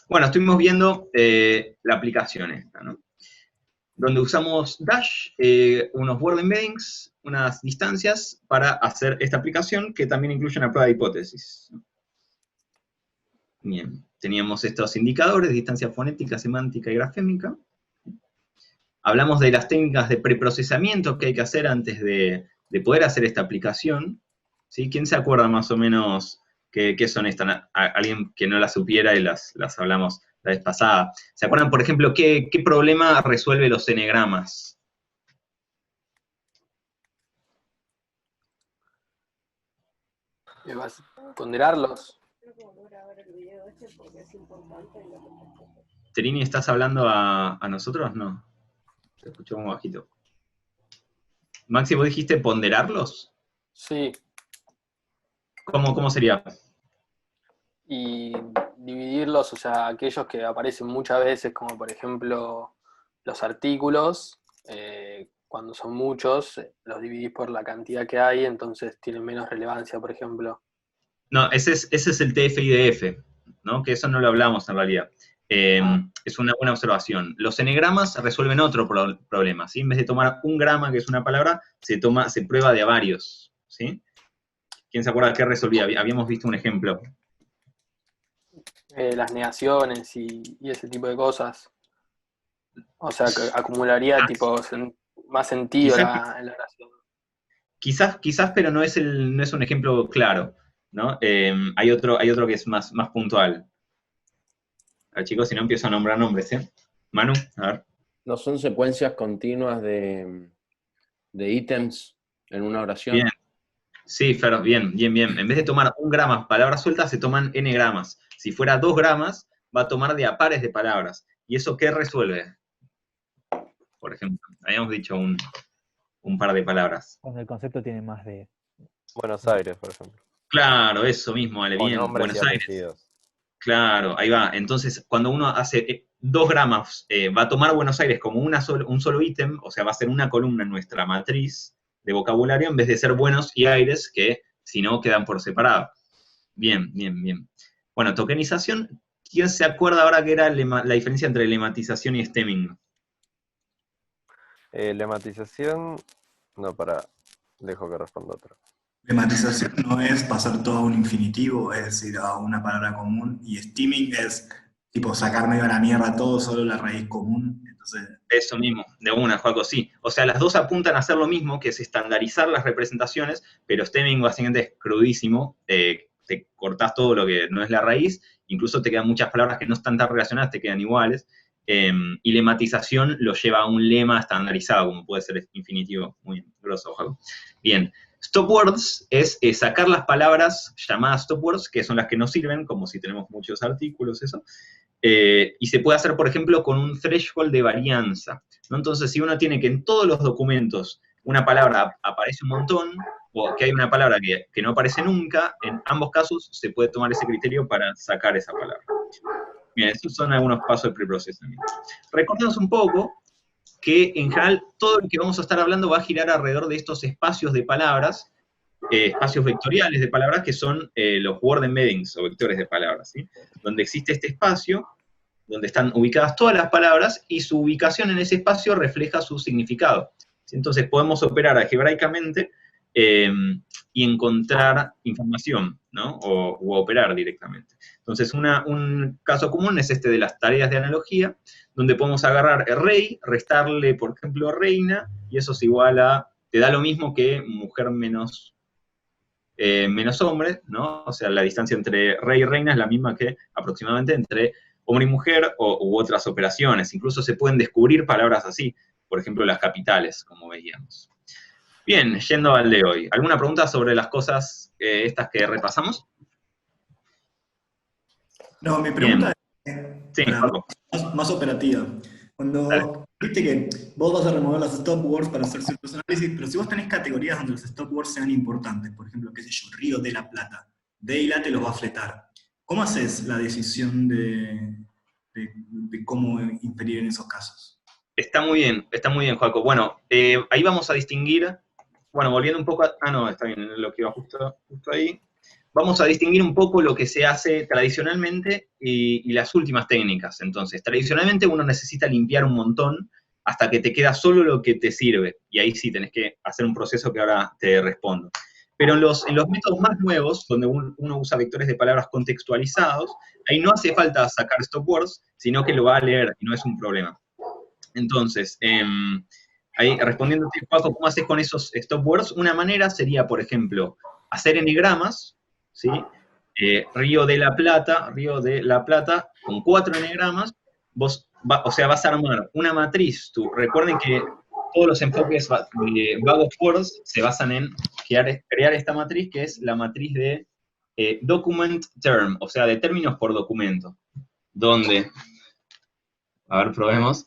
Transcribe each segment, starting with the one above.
Bueno, estuvimos viendo la aplicación esta, ¿no? Donde usamos Dash, unos word embeddings, unas distancias para hacer esta aplicación que también incluye una prueba de hipótesis. Bien, teníamos estos indicadores, distancia fonética, semántica y grafémica. Hablamos de las técnicas de preprocesamiento que hay que hacer antes de poder hacer esta aplicación. ¿Sí? ¿Quién se acuerda más o menos qué son estas? Alguien que no las supiera y las hablamos la vez pasada. ¿Se acuerdan, por ejemplo, qué problema resuelve los enegramas? ¿Vas a ponderarlos? Trini, ¿estás hablando a nosotros? No. Te escucho muy bajito. Maxi, ¿vos dijiste ponderarlos? Sí. ¿Cómo sería? Y dividirlos, o sea, aquellos que aparecen muchas veces, como por ejemplo los artículos, cuando son muchos, los dividís por la cantidad que hay, entonces tienen menos relevancia, por ejemplo. No, ese es el TF-IDF, ¿no? Que eso no lo hablamos en realidad. Es una buena observación. Los enegramas resuelven otro problema, ¿sí? En vez de tomar un grama, que es una palabra, se prueba de a varios, ¿sí? ¿Quién se acuerda qué resolvía? Habíamos visto un ejemplo. Las negaciones y ese tipo de cosas. O sea, que acumularía tipo más sentido Quizás, en la oración. quizás, pero no es un ejemplo claro, ¿no? Hay otro que es más puntual. A ver, chicos, si no empiezo a nombrar nombres, ¿eh? Manu, a ver. ¿No son secuencias continuas de ítems en una oración? Bien. Sí, Fer, bien. En vez de tomar un grama palabras sueltas, se toman n gramas. Si fuera 2 gramas, va a tomar de a pares de palabras. ¿Y eso qué resuelve? Por ejemplo, habíamos dicho un par de palabras. Cuando el concepto tiene más de... Buenos Aires, por ejemplo. Claro, eso mismo, Ale, O bien. nombres Buenos y Aires. apellidos. Claro, ahí va. Entonces, cuando uno hace 2 gramas, va a tomar Buenos Aires como un solo ítem, o sea, va a ser una columna en nuestra matriz de vocabulario, en vez de ser Buenos y Aires, que si no quedan por separado. Bien. Bueno, tokenización, ¿quién se acuerda ahora que era la diferencia entre lematización y stemming? Lematización, no, dejo que responda otro. Lematización no es pasar todo a un infinitivo, es decir, a una palabra común, y stemming es tipo sacar medio a la mierda todo, solo la raíz común. Entonces, Eso mismo, de una, Joaco, sí. O sea, las dos apuntan a hacer lo mismo, que es estandarizar las representaciones, pero stemming básicamente es crudísimo, te cortás todo lo que no es la raíz, incluso te quedan muchas palabras que no están tan relacionadas, te quedan iguales, y lematización lo lleva a un lema estandarizado, como puede ser infinitivo, muy grosso, Joaco. Bien. Stopwords es sacar las palabras llamadas stopwords, que son las que nos sirven, como si tenemos muchos artículos, eso, y se puede hacer, por ejemplo, con un threshold de varianza, ¿no? Entonces, si uno tiene que en todos los documentos una palabra aparece un montón, o que hay una palabra que no aparece nunca, en ambos casos se puede tomar ese criterio para sacar esa palabra. Bien, esos son algunos pasos de preprocesamiento. Recordemos un poco que, en general, todo lo que vamos a estar hablando va a girar alrededor de estos espacios de palabras, espacios vectoriales de palabras que son los word embeddings o vectores de palabras, ¿sí? Donde existe este espacio, donde están ubicadas todas las palabras y su ubicación en ese espacio refleja su significado. ¿Sí? Entonces podemos operar algebraicamente y encontrar información, ¿no? O operar directamente. Entonces un caso común es este de las tareas de analogía, donde podemos agarrar rey, restarle, por ejemplo, reina, y eso es igual a, te da lo mismo que mujer menos hombre, ¿no? O sea, la distancia entre rey y reina es la misma que aproximadamente entre hombre y mujer u otras operaciones. Incluso se pueden descubrir palabras así, por ejemplo, las capitales, como veíamos. Bien, yendo al de hoy. ¿Alguna pregunta sobre las cosas estas que repasamos? no, mi pregunta es Sí, más operativa. Cuando viste que vos vas a remover las stop words para hacer ciertos análisis, pero si vos tenés categorías donde los stop words sean importantes, por ejemplo, qué sé yo, Río de la Plata, de y la te los va a fletar. ¿Cómo haces la decisión de cómo inferir en esos casos? Está muy bien, Joaco. Bueno, ahí vamos a distinguir, bueno, volviendo un poco a, no, está bien, lo que iba justo ahí. vamos a distinguir un poco lo que se hace tradicionalmente y las últimas técnicas. Entonces, tradicionalmente uno necesita limpiar un montón hasta que te queda solo lo que te sirve, y ahí sí tenés que hacer un proceso que ahora te respondo. Pero en los métodos más nuevos, donde uno usa vectores de palabras contextualizados, ahí no hace falta sacar stop words, sino que lo va a leer y no es un problema. Entonces, ahí respondiéndote, Paco, ¿cómo haces con esos stop words? Una manera sería, por ejemplo, hacer enegramas, ¿sí? Río de la Plata, con 4 enegramas, o sea, vas a armar una matriz. Recuerden que todos los enfoques de Bag of Words se basan en crear esta matriz, que es la matriz de document term, o sea, de términos por documento, donde, a ver, probemos,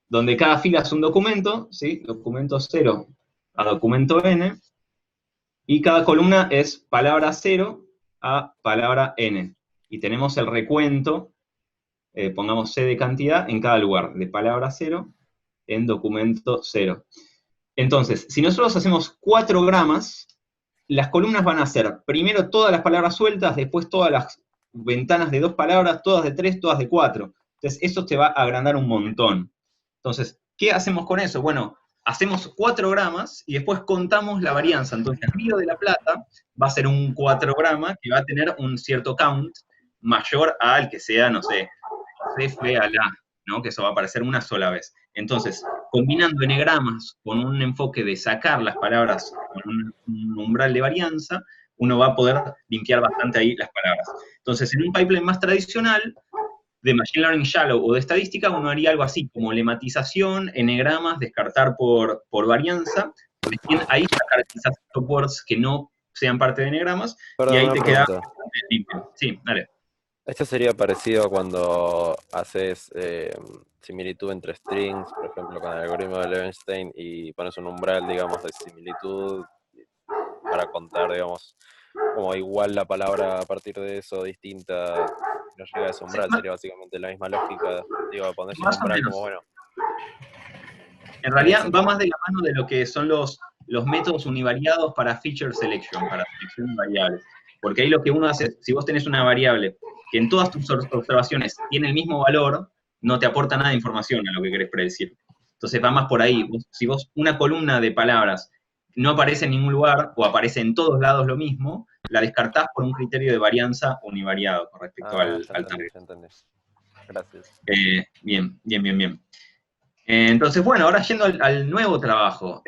donde cada fila es un documento, ¿sí? Documento 0 a documento n, y cada columna es palabra 0 a palabra n. Y tenemos el recuento, pongamos C de cantidad, en cada lugar, de palabra 0 en documento 0. Entonces, si nosotros hacemos 4 gramas, las columnas van a ser primero todas las palabras sueltas, después todas las ventanas de 2 palabras, todas de 3, todas de 4. Entonces, eso te va a agrandar un montón. Entonces, ¿qué hacemos con eso? Bueno, hacemos 4 gramas y después contamos la varianza. Entonces, Río de la Plata va a ser un 4 grama que va a tener un cierto count mayor al que sea, no sé, F a la, ¿no? Que eso va a aparecer una sola vez. Entonces, combinando enegramas con un enfoque de sacar las palabras con un umbral de varianza, uno va a poder limpiar bastante ahí las palabras. Entonces, en un pipeline más tradicional, de Machine Learning Shallow o de estadística, uno haría algo así, como lematización, enegramas, descartar por varianza, ahí sacar quizás words que no sean parte de enegramas, Perdón, y ahí una te queda pregunta. limpio. Sí, dale. Esto sería parecido a cuando haces similitud entre strings, por ejemplo, con el algoritmo de Levenstein, y pones un umbral, digamos, de similitud para contar, digamos, como igual la palabra a partir de eso, distinta, no llega a ese umbral. Sería básicamente la misma lógica, digo, pones un Más o umbral menos. como, bueno. En realidad va más de la mano de lo que son los métodos univariados para feature selection, para selección de variables. Porque ahí lo que uno hace, si vos tenés una variable que en todas tus observaciones tiene el mismo valor, no te aporta nada de información a lo que querés predecir. Entonces va más por ahí. Si vos una columna de palabras no aparece en ningún lugar, o aparece en todos lados lo mismo, la descartás por un criterio de varianza univariado con respecto al target. Ya entendí. Gracias. Bien. Entonces, bueno, ahora yendo al nuevo trabajo,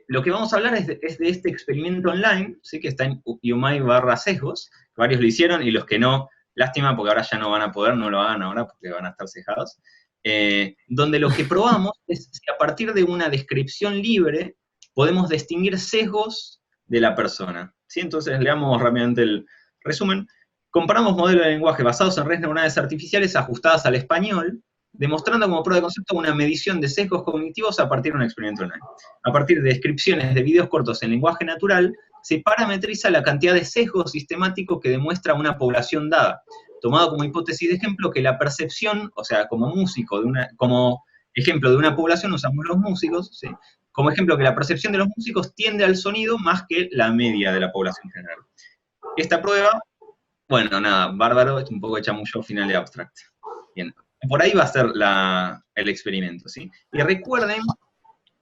lo que vamos a hablar es de este experimento online, ¿sí? Que está en UMI/sesgos, varios lo hicieron y los que no, lástima porque ahora ya no van a poder, no lo hagan ahora porque van a estar cejados, donde lo que probamos es si a partir de una descripción libre podemos distinguir sesgos de la persona, ¿sí? Entonces leamos rápidamente el resumen. Comparamos modelos de lenguaje basados en redes neuronales artificiales ajustadas al español, demostrando como prueba de concepto una medición de sesgos cognitivos a partir de un experimento online. A partir de descripciones de videos cortos en lenguaje natural, se parametriza la cantidad de sesgos sistemáticos que demuestra una población dada, tomado como hipótesis de ejemplo que la percepción, o sea, como músico, como ejemplo de una población usamos los músicos, ¿sí? Como ejemplo que la percepción de los músicos tiende al sonido más que la media de la población general. Esta prueba, bueno, nada, bárbaro, es un poco de chamullo final de abstract. Bien. Por ahí va a ser el experimento, ¿sí? Y recuerden,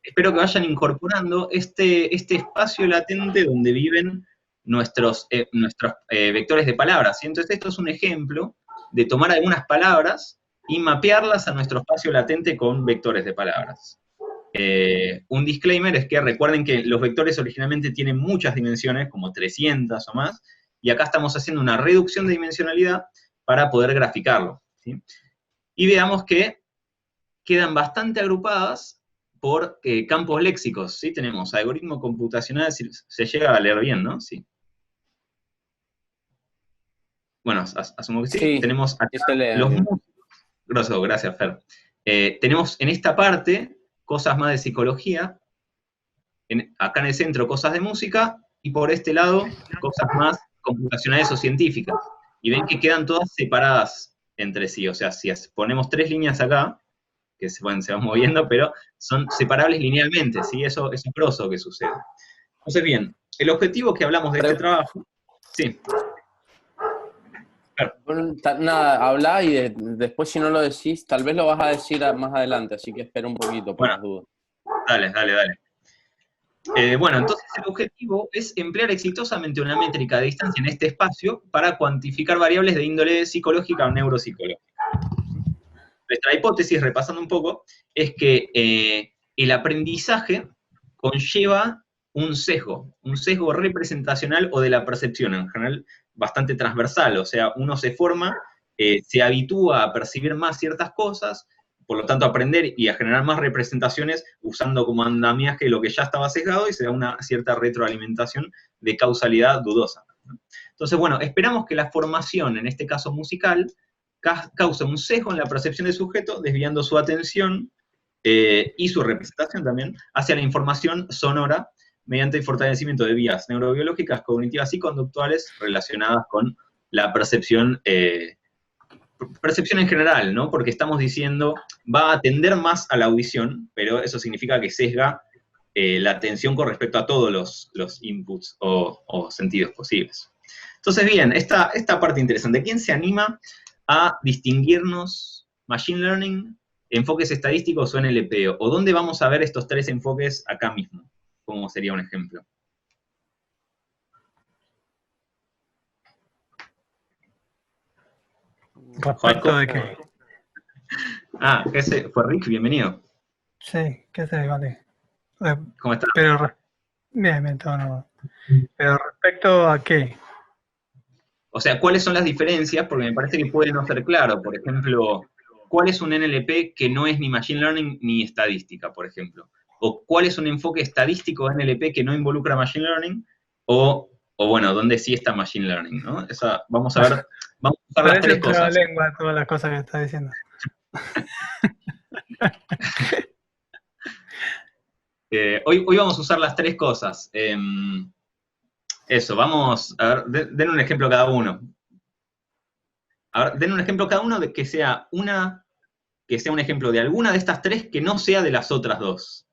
espero que vayan incorporando este espacio latente donde viven nuestros vectores de palabras, ¿sí? Entonces esto es un ejemplo de tomar algunas palabras y mapearlas a nuestro espacio latente con vectores de palabras. Un disclaimer es que recuerden que los vectores originalmente tienen muchas dimensiones, como 300 o más, y acá estamos haciendo una reducción de dimensionalidad para poder graficarlo, ¿sí? Y veamos que quedan bastante agrupadas por campos léxicos, ¿sí? Tenemos algoritmo computacional, si se llega a leer bien, ¿no? Sí. Bueno, asumo que sí. Sí, tenemos acá los músicos. Grosso, gracias, Fer. Tenemos en esta parte cosas más de psicología, acá en el centro cosas de música, y por este lado cosas más computacionales o científicas. Y ven que quedan todas separadas entre sí, o sea, si ponemos 3 líneas acá, que se van moviendo, pero son separables linealmente, ¿sí? Eso es un grosso que sucede. Entonces, bien, el objetivo que hablamos de este trabajo, sí. Bueno, nada, habla y después si no lo decís, tal vez lo vas a decir más adelante, así que espera un poquito por las dudas. Dale. Bueno, entonces el objetivo es emplear exitosamente una métrica de distancia en este espacio para cuantificar variables de índole psicológica o neuropsicológica. Nuestra hipótesis, repasando un poco, es que el aprendizaje conlleva un sesgo representacional o de la percepción, en general bastante transversal, o sea, uno se forma, se habitúa a percibir más ciertas cosas, por lo tanto aprender y a generar más representaciones usando como andamiaje lo que ya estaba sesgado y se da una cierta retroalimentación de causalidad dudosa. Entonces, bueno, esperamos que la formación, en este caso musical, cause un sesgo en la percepción del sujeto, desviando su atención y su representación también hacia la información sonora mediante el fortalecimiento de vías neurobiológicas, cognitivas y conductuales relacionadas con la percepción en general, ¿no? Porque estamos diciendo, va a atender más a la audición, pero eso significa que sesga la atención con respecto a todos los inputs o sentidos posibles. Entonces, bien, esta parte interesante. ¿Quién se anima a distinguirnos Machine Learning, enfoques estadísticos o NLP? ¿O dónde vamos a ver estos tres enfoques acá mismo? ¿Cómo sería un ejemplo? ¿Respecto de qué? Ah, ese fue Rick, bienvenido. Sí, ¿qué sé, vale? ¿Cómo estás? Pero, bien, todo normal. Pero respecto a qué. O sea, ¿cuáles son las diferencias? Porque me parece que puede no ser claro. Por ejemplo, ¿cuál es un NLP que no es ni Machine Learning ni estadística, por ejemplo? O ¿cuál es un enfoque estadístico de NLP que no involucra Machine Learning? O bueno, ¿dónde sí está Machine Learning? ¿No? Vamos a ver, vamos a usar las tres cosas. La lengua, todas las cosas que estás diciendo. Hoy vamos a usar las tres cosas. Eso, vamos a ver, den un ejemplo cada uno. A ver, den un ejemplo cada uno de que sea un ejemplo de alguna de estas tres que no sea de las otras dos.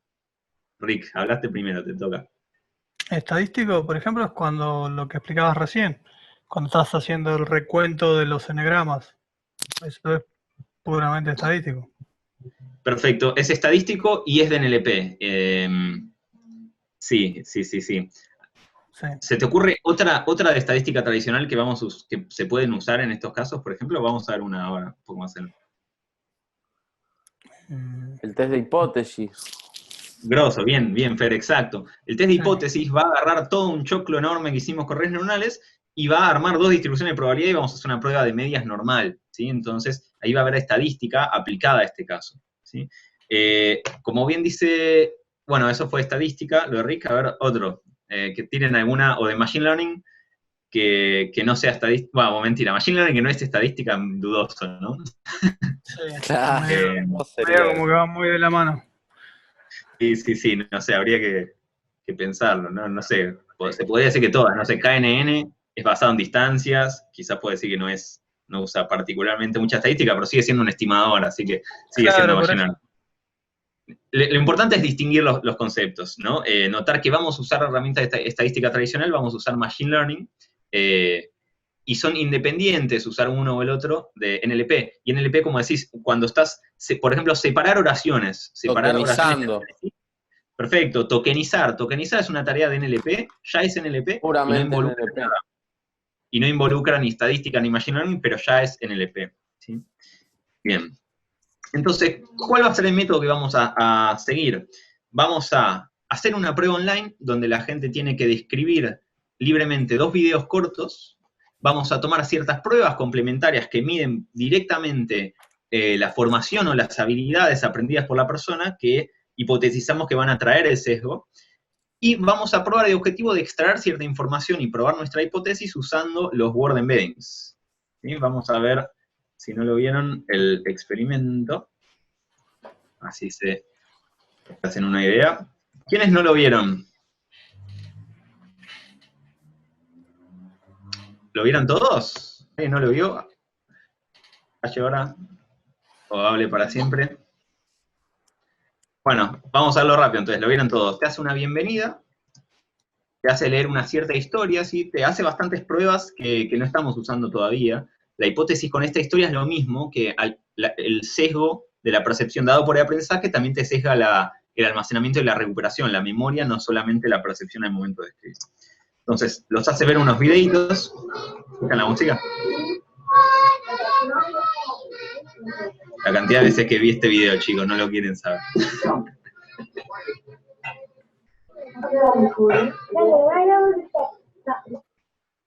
Rick, hablaste primero, te toca. Estadístico, por ejemplo, es cuando lo que explicabas recién, cuando estás haciendo el recuento de los enegramas. Eso es puramente estadístico. Perfecto, es estadístico y es de NLP. Sí. Sí. ¿Se te ocurre otra de estadística tradicional que se pueden usar en estos casos, por ejemplo? Vamos a ver una ahora, un poco más en... El test de hipótesis. Grosso, bien, Fer, exacto. El test de hipótesis va a agarrar todo un choclo enorme que hicimos con redes neuronales y va a armar dos distribuciones de probabilidad y vamos a hacer una prueba de medias normal, ¿sí? Entonces, ahí va a haber estadística aplicada a este caso, ¿sí? Como bien dice, bueno, eso fue estadística, lo de Rick, a ver, otro, que tienen alguna, o de Machine Learning, que no sea estadística, bueno, mentira, Machine Learning que no es estadística, dudoso, ¿no? Sí, Claro, medio sería como que va muy de la mano. Sí, no sé, habría que pensarlo, ¿no? No sé, se podría decir que todas, no sé, KNN es basado en distancias, quizás puede decir que no usa particularmente mucha estadística, pero sigue siendo un estimador, así que sigue siendo Machine Learning. Lo importante es distinguir los conceptos, ¿no? Notar que vamos a usar herramientas de estadística tradicional, vamos a usar Machine Learning, y son independientes usar uno o el otro de NLP. Y NLP, como decís, cuando estás, por ejemplo, separar oraciones. Tokenizando. Perfecto, tokenizar. Tokenizar es una tarea de NLP, ya es NLP, Puramente NLP. Y no involucra ni estadística ni Machine Learning, pero ya es NLP, ¿sí? Bien. Entonces, ¿cuál va a ser el método que vamos a seguir? Vamos a hacer una prueba online donde la gente tiene que describir libremente 2 videos cortos. Vamos a tomar ciertas pruebas complementarias que miden directamente la formación o las habilidades aprendidas por la persona que hipotetizamos que van a traer el sesgo. Y vamos a probar el objetivo de extraer cierta información y probar nuestra hipótesis usando los word embeddings. ¿Sí? Vamos a ver, si no lo vieron, el experimento. Así se hacen una idea. ¿Quiénes no lo vieron? ¿Lo vieron todos? ¿Alguien no lo vio? ¿Calle ahora? ¿O hable para siempre? Bueno, vamos a verlo rápido, entonces, lo vieron todos. Te hace una bienvenida, te hace leer una cierta historia, ¿sí? Te hace bastantes pruebas que no estamos usando todavía. la hipótesis con esta historia es lo mismo que el sesgo de la percepción dado por el aprendizaje también te sesga el almacenamiento y la recuperación, la memoria, no solamente la percepción al momento de escribir. Entonces, los hace ver unos videitos. ¿Escuchan la música? La cantidad de veces que vi este video, chicos, no lo quieren saber.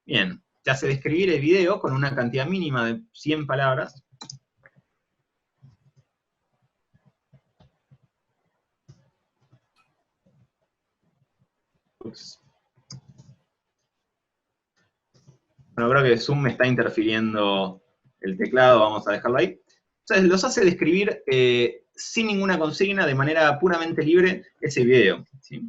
Bien, te hace describir el video con una cantidad mínima de 100 palabras. Ups. Bueno, creo que Zoom me está interfiriendo el teclado, vamos a dejarlo ahí. Entonces, los hace describir sin ninguna consigna, de manera puramente libre, ese video, ¿sí?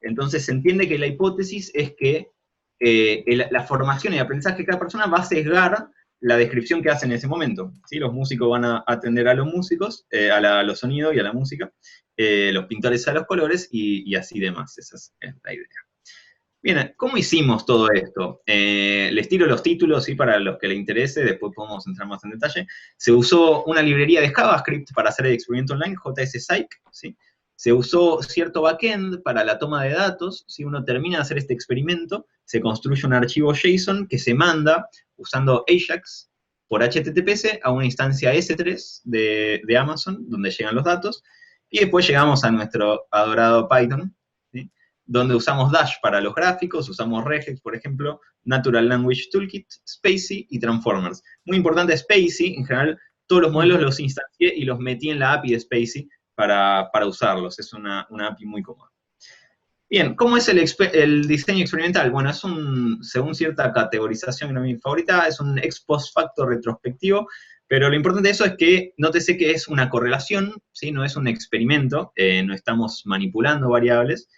Entonces, se entiende que la hipótesis es que la formación y el aprendizaje de cada persona va a sesgar la descripción que hace en ese momento, ¿sí? Los músicos van a atender a los músicos, a los sonidos y a la música, los pintores a los colores y así demás. Esa es la idea. Bien, ¿cómo hicimos todo esto? Les tiro los títulos, ¿sí? Para los que les interese, después podemos entrar más en detalle. Se usó una librería de JavaScript para hacer el experimento online, JS-Psych, ¿sí? Se usó cierto backend para la toma de datos. Si uno termina de hacer este experimento, se construye un archivo JSON que se manda usando Ajax por HTTPS a una instancia S3 de Amazon, donde llegan los datos, y después llegamos a nuestro adorado Python, ¿sí? Donde usamos Dash para los gráficos, usamos Regex, por ejemplo, Natural Language Toolkit, Spacy y Transformers. Muy importante Spacy, en general, todos los modelos los instancié y los metí en la API de Spacy para usarlos. Es una API muy cómoda. Bien, ¿cómo es el diseño experimental? Bueno, es según cierta categorización que no es mi favorita, es un ex post facto retrospectivo, pero lo importante de eso es que nótese que es una correlación, ¿sí? No es un experimento, no estamos manipulando variables,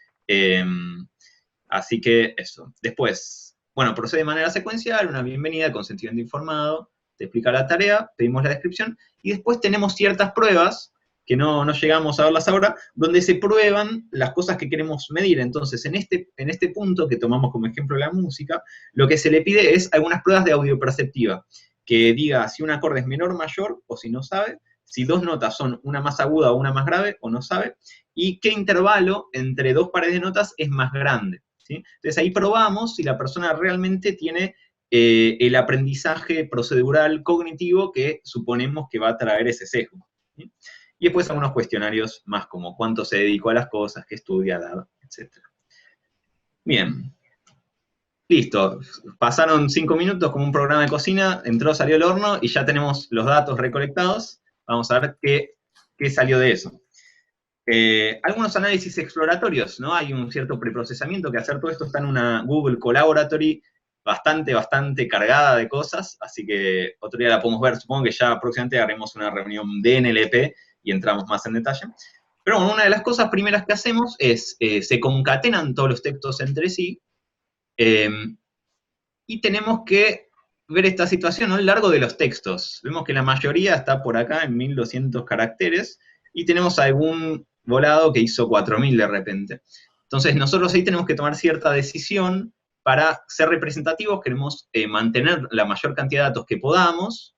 así que eso. Después, bueno, procede de manera secuencial, una bienvenida, consentimiento informado, te explica la tarea, pedimos la descripción, y después tenemos ciertas pruebas, que no llegamos a verlas ahora, donde se prueban las cosas que queremos medir. Entonces, en este punto, que tomamos como ejemplo la música, lo que se le pide es algunas pruebas de audio perceptiva, que diga si un acorde es menor o mayor, o si no sabe, si dos notas son una más aguda o una más grave, o no sabe, y qué intervalo entre dos pares de notas es más grande, ¿sí? Entonces ahí probamos si la persona realmente tiene el aprendizaje procedural cognitivo que suponemos que va a traer ese sesgo, ¿sí? Y después algunos cuestionarios más como cuánto se dedicó a las cosas, qué estudia, etc. Bien. Listo. Pasaron 5 minutos como un programa de cocina, entró, salió el horno y ya tenemos los datos recolectados. Vamos a ver qué salió de eso. Algunos análisis exploratorios, ¿no? Hay un cierto preprocesamiento que hacer. Todo esto está en una Google Collaboratory bastante cargada de cosas, así que otro día la podemos ver. Supongo que ya próximamente haremos una reunión de NLP y entramos más en detalle. Pero bueno, una de las cosas primeras que hacemos es, se concatenan todos los textos entre sí, y tenemos que ver esta situación, ¿no? El largo de los textos. Vemos que la mayoría está por acá en 1200 caracteres, y tenemos algún volado que hizo 4000 de repente. Entonces nosotros ahí tenemos que tomar cierta decisión. Para ser representativos queremos mantener la mayor cantidad de datos que podamos,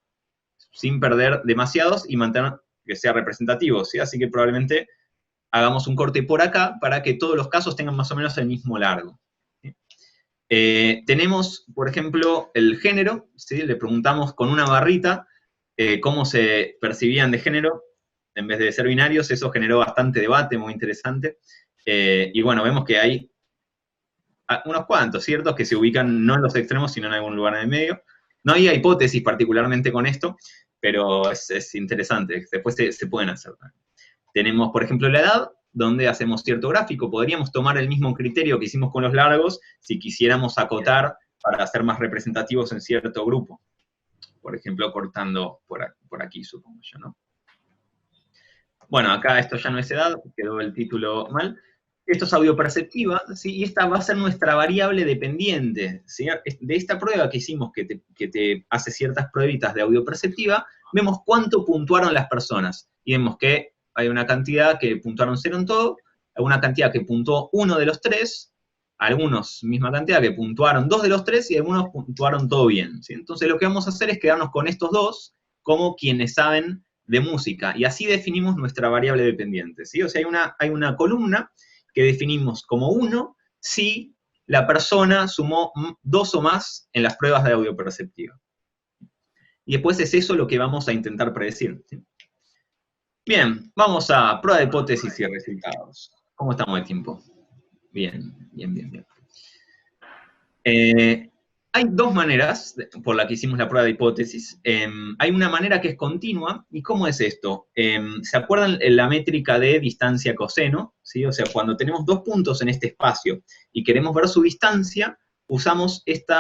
sin perder demasiados, y mantener que sea representativo, ¿sí? Así que probablemente hagamos un corte por acá para que todos los casos tengan más o menos el mismo largo, ¿sí? Tenemos, por ejemplo, el género, ¿sí? Le preguntamos con una barrita cómo se percibían de género, en vez de ser binarios. Eso generó bastante debate, muy interesante, y bueno, vemos que hay unos cuantos, ¿cierto? Que se ubican no en los extremos, sino en algún lugar en el medio. No había hipótesis particularmente con esto, pero es interesante, después se pueden hacer. Tenemos, por ejemplo, la edad, donde hacemos cierto gráfico. Podríamos tomar el mismo criterio que hicimos con los largos, si quisiéramos acotar para ser más representativos en cierto grupo. Por ejemplo, cortando por aquí, supongo yo, ¿no? Bueno, acá esto ya no es edad, quedó el título mal. Esto es audioperceptiva, ¿sí? Y esta va a ser nuestra variable dependiente, ¿sí? De esta prueba que hicimos, que te hace ciertas pruebitas de audioperceptiva, vemos cuánto puntuaron las personas. Y vemos que hay una cantidad que puntuaron 0 en todo, hay una cantidad que puntuó 1 de los 3, algunos misma cantidad que puntuaron 2 de los 3 y algunos puntuaron todo bien, ¿sí? Entonces lo que vamos a hacer es quedarnos con estos dos como quienes saben de música, y así definimos nuestra variable dependiente, ¿sí? O sea, hay una columna que definimos como 1 si la persona sumó 2 o más en las pruebas de audio perceptiva. Y después es eso lo que vamos a intentar predecir, ¿sí? Bien, vamos a prueba de hipótesis y resultados. ¿Cómo estamos de tiempo? Bien. Hay dos maneras por las que hicimos la prueba de hipótesis. Hay una manera que es continua. ¿Y cómo es esto? ¿Se acuerdan la métrica de distancia coseno? ¿Sí? O sea, cuando tenemos 2 puntos en este espacio y queremos ver su distancia, usamos este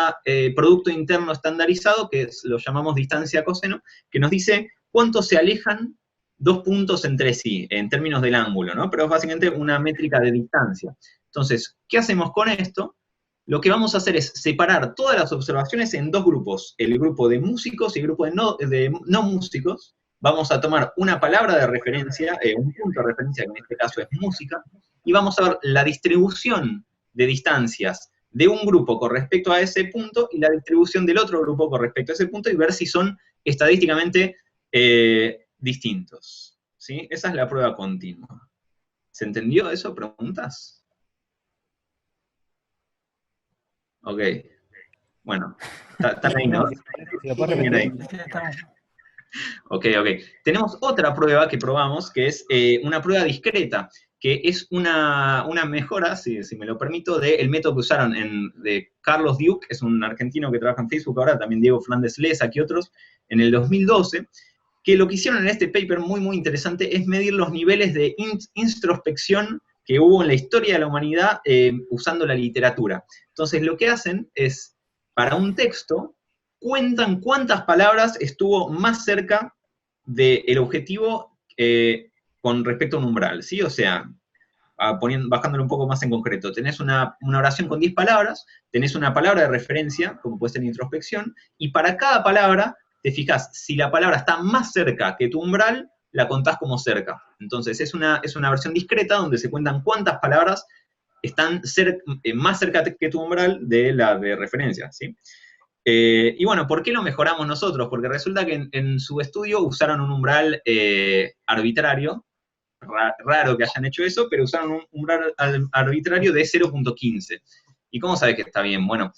producto interno estandarizado, que lo llamamos distancia coseno, que nos dice cuánto se alejan 2 puntos entre sí, en términos del ángulo, ¿no? Pero es básicamente una métrica de distancia. Entonces, ¿qué hacemos con esto? Lo que vamos a hacer es separar todas las observaciones en 2 grupos, el grupo de músicos y el grupo de no músicos. Vamos a tomar una palabra de referencia, un punto de referencia, que en este caso es música, y vamos a ver la distribución de distancias de un grupo con respecto a ese punto y la distribución del otro grupo con respecto a ese punto, y ver si son estadísticamente distintos, ¿sí? Esa es la prueba continua. ¿Se entendió eso? ¿Preguntas? Ok. Bueno, están ahí, ¿no? Ok. Tenemos otra prueba que probamos, que es una prueba discreta, que es una mejora, si me lo permito, del método que usaron de Carlos Duke, es un argentino que trabaja en Facebook ahora, también Diego Flandes Lesa y otros, en el 2012, que lo que hicieron en este paper muy interesante es medir los niveles de introspección que hubo en la historia de la humanidad usando la literatura. Entonces lo que hacen es, para un texto, cuentan cuántas palabras estuvo más cerca del objetivo con respecto a un umbral, ¿sí? O sea, bajándolo un poco más en concreto, tenés una oración con 10 palabras, tenés una palabra de referencia, como puede ser introspección, y para cada palabra te fijas, si la palabra está más cerca que tu umbral, la contás como cerca. Entonces es una versión discreta donde se cuentan cuántas palabras están más cerca que tu umbral de la de referencia, ¿sí? Y bueno, ¿por qué lo mejoramos nosotros? Porque resulta que en su estudio usaron un umbral arbitrario, raro que hayan hecho eso, pero usaron un umbral arbitrario de 0.15. ¿Y cómo sabes que está bien? Bueno,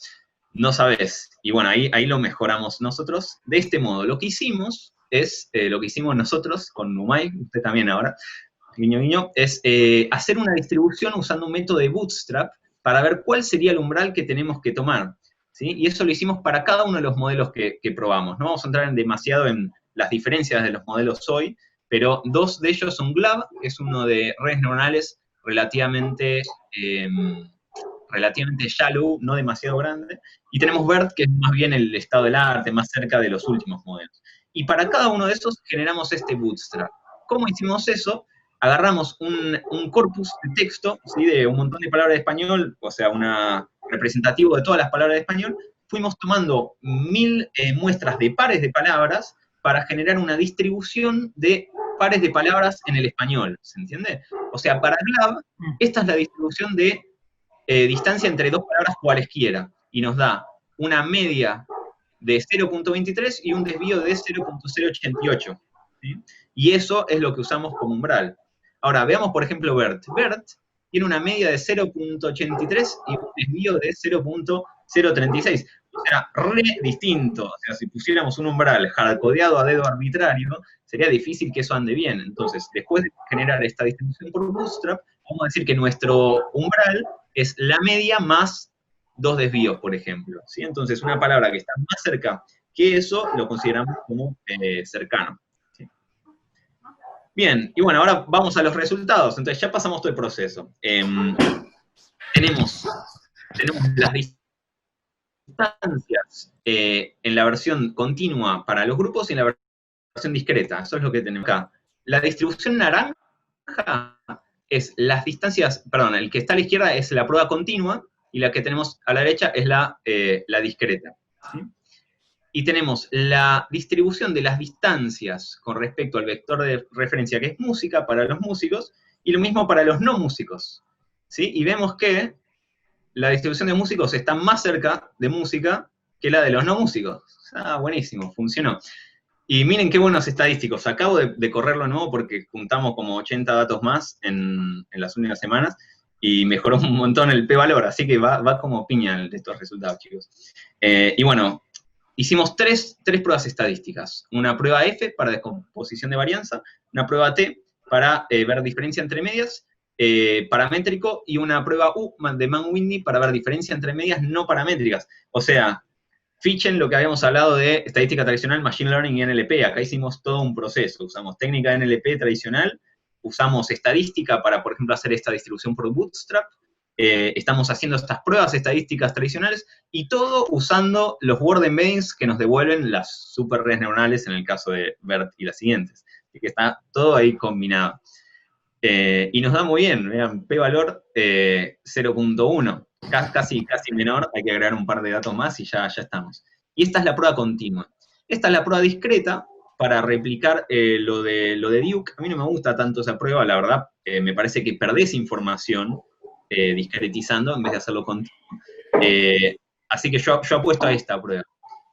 no sabes. Y bueno, ahí lo mejoramos nosotros de este modo. Lo que hicimos es, lo que hicimos nosotros con Numai, usted también ahora, guiño, es hacer una distribución usando un método de bootstrap para ver cuál sería el umbral que tenemos que tomar, ¿sí? Y eso lo hicimos para cada uno de los modelos que probamos. No vamos a entrar demasiado en las diferencias de los modelos hoy, pero 2 de ellos son GLAB, que es uno de redes neuronales relativamente shallow, no demasiado grande, y tenemos BERT, que es más bien el estado del arte, más cerca de los últimos modelos. Y para cada uno de esos generamos este bootstrap. ¿Cómo hicimos eso? Agarramos un corpus de texto, ¿sí? De un montón de palabras de español, o sea, representativo de todas las palabras de español, fuimos tomando 1000 muestras de pares de palabras para generar una distribución de pares de palabras en el español, ¿se entiende? O sea, para GLAB, esta es la distribución de distancia entre 2 palabras cualesquiera, y nos da una media de 0.23 y un desvío de 0.088, ¿sí? Y eso es lo que usamos como umbral. Ahora, veamos por ejemplo BERT. BERT tiene una media de 0.83 y un desvío de 0.036. O sea, re distinto. O sea, si pusiéramos un umbral hardcodeado a dedo arbitrario, sería difícil que eso ande bien. Entonces, después de generar esta distribución por bootstrap, vamos a decir que nuestro umbral es la media más 2 desvíos, por ejemplo, ¿sí? Entonces, una palabra que está más cerca que eso, lo consideramos como cercano, ¿sí? Bien, y bueno, ahora vamos a los resultados. Entonces, ya pasamos todo el proceso. Tenemos las distancias en la versión continua para los grupos y en la versión discreta. Eso es lo que tenemos acá. La distribución naranja es las distancias, perdón, el que está a la izquierda es la prueba continua, y la que tenemos a la derecha es la discreta, ¿sí? Y tenemos la distribución de las distancias con respecto al vector de referencia, que es música, para los músicos, y lo mismo para los no músicos, ¿sí? Y vemos que la distribución de músicos está más cerca de música que la de los no músicos. Ah, buenísimo, funcionó. Y miren qué buenos estadísticos. Acabo de correrlo de nuevo porque juntamos como 80 datos más en las últimas semanas y mejoró un montón el p-valor, así que va como piña de estos resultados, chicos. Y bueno, hicimos tres pruebas estadísticas. Una prueba F para descomposición de varianza, una prueba T para ver diferencia entre medias, paramétrico, y una prueba U de Mann-Whitney para ver diferencia entre medias no paramétricas. O sea, fichen lo que habíamos hablado de estadística tradicional, Machine Learning y NLP. Acá hicimos todo un proceso. Usamos técnica de NLP tradicional, usamos estadística para, por ejemplo, hacer esta distribución por Bootstrap, estamos haciendo estas pruebas estadísticas tradicionales, y todo usando los word embeddings que nos devuelven las super redes neuronales en el caso de BERT y las siguientes. Así que está todo ahí combinado. Y nos da muy bien, vean, p-valor 0.1, casi menor, hay que agregar un par de datos más y ya estamos. Y esta es la prueba continua. Esta es la prueba discreta para replicar lo de Duke. A mí no me gusta tanto esa prueba, la verdad, me parece que perdés información discretizando en vez de hacerlo continuo. Así que yo apuesto a esta prueba.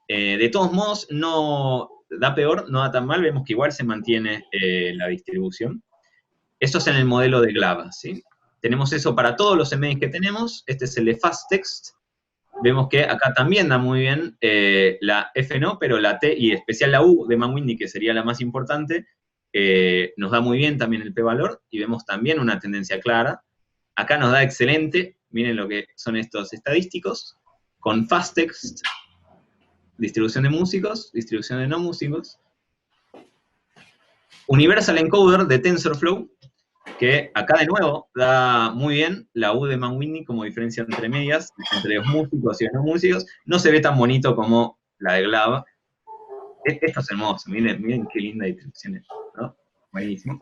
De todos modos, no da peor, no da tan mal, vemos que igual se mantiene la distribución. Esto es en el modelo de GLAVA, ¿sí? Tenemos eso para todos los embeddings que tenemos. Este es el de FastText. Vemos que acá también da muy bien la F no, pero la T, y en especial la U de Mann-Whitney, que sería la más importante, nos da muy bien también el p-valor, y vemos también una tendencia clara. Acá nos da excelente, miren lo que son estos estadísticos, con FastText, distribución de músicos, distribución de no músicos, Universal Encoder de TensorFlow, que acá de nuevo da muy bien la U de Mann-Whitney como diferencia entre medias, entre los músicos y los no músicos. No se ve tan bonito como la de GLAVA. Esto es hermoso, miren qué linda distribución, ¿no? Buenísimo.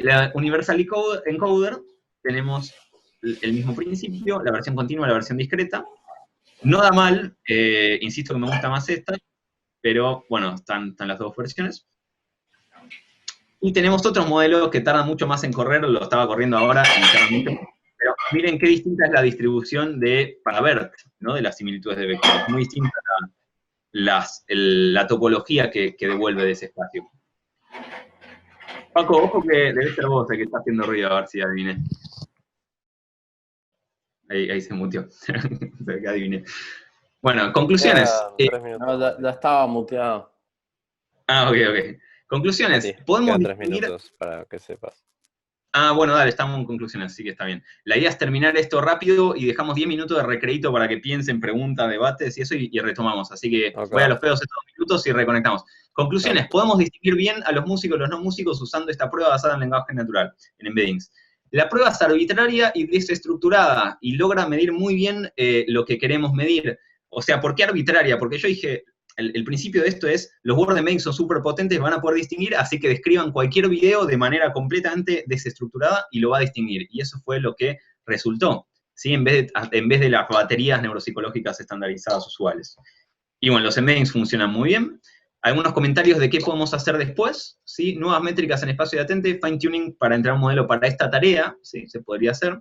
La Universal Encoder, tenemos el mismo principio, la versión continua, la versión discreta. No da mal, insisto que me gusta más esta, pero bueno, están las dos versiones. Y tenemos otros modelos que tardan mucho más en correr, lo estaba corriendo ahora, pero miren qué distinta es la distribución para BERT, ¿no? De las similitudes de vectores. Muy distinta la topología que devuelve de ese espacio. Paco, ojo que debe ser vos el que está haciendo ruido, a ver si adiviné. Ahí se muteó. Que adiviné. Bueno, conclusiones. 3 minutos. No, ya estaba muteado. Ok. Conclusiones. Sí, Podemos quedan 3 distinguir... minutos para que sepas. Bueno, dale, estamos en conclusiones, así que está bien. La idea es terminar esto rápido y dejamos 10 minutos de recreito para que piensen, preguntas, debates y eso, y retomamos. Así que Okay. voy a los pedos estos 2 minutos y reconectamos. Conclusiones. Podemos distinguir bien a los músicos y los no músicos usando esta prueba basada en lenguaje natural, en embeddings. La prueba es arbitraria y desestructurada y logra medir muy bien lo que queremos medir. O sea, ¿por qué arbitraria? Porque yo dije... El principio de esto es, los word embeddings son súper potentes, van a poder distinguir, así que describan cualquier video de manera completamente desestructurada y lo va a distinguir. Y eso fue lo que resultó, ¿sí? En vez de las baterías neuropsicológicas estandarizadas usuales. Y bueno, los embeddings funcionan muy bien. Algunos comentarios de qué podemos hacer después, ¿sí? Nuevas métricas en espacio latente, fine-tuning para entrar a un modelo para esta tarea, ¿sí? Se podría hacer.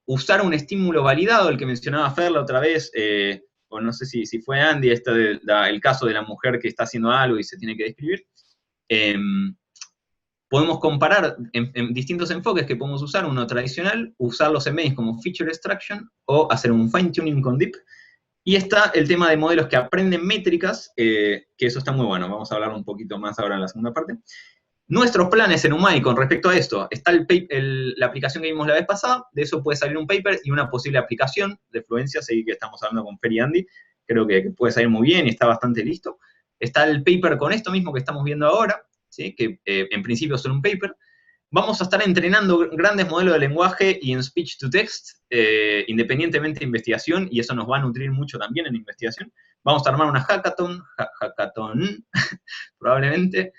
Usar un estímulo validado, el que mencionaba Fer la otra vez, o no sé si fue Andy, el caso de la mujer que está haciendo algo y se tiene que describir. Podemos comparar en distintos enfoques que podemos usar, uno tradicional, usar los embeddings como feature extraction, o hacer un fine tuning con deep. Y está el tema de modelos que aprenden métricas, que eso está muy bueno, vamos a hablar un poquito más ahora en la segunda parte. Nuestros planes en UMAI con respecto a esto, está la aplicación que vimos la vez pasada, de eso puede salir un paper y una posible aplicación de Fluencia, seguí que estamos hablando con Fer y Andy, creo que puede salir muy bien y está bastante listo. Está el paper con esto mismo que estamos viendo ahora, ¿sí? Que en principio es un paper. Vamos a estar entrenando grandes modelos de lenguaje y en speech to text, independientemente de investigación, y eso nos va a nutrir mucho también en investigación. Vamos a armar una hackathon probablemente,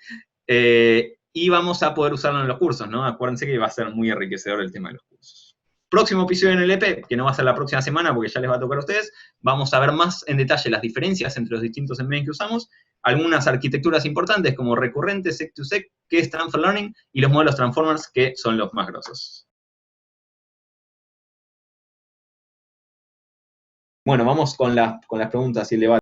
y vamos a poder usarlo en los cursos, ¿no? Acuérdense que va a ser muy enriquecedor el tema de los cursos. Próximo episodio en NLP, que no va a ser la próxima semana porque ya les va a tocar a ustedes, vamos a ver más en detalle las diferencias entre los distintos embeddings que usamos, algunas arquitecturas importantes como recurrente, sec-to-sec, que es Transfer Learning, y los modelos Transformers, que son los más grosos. Bueno, vamos con las preguntas y el debate.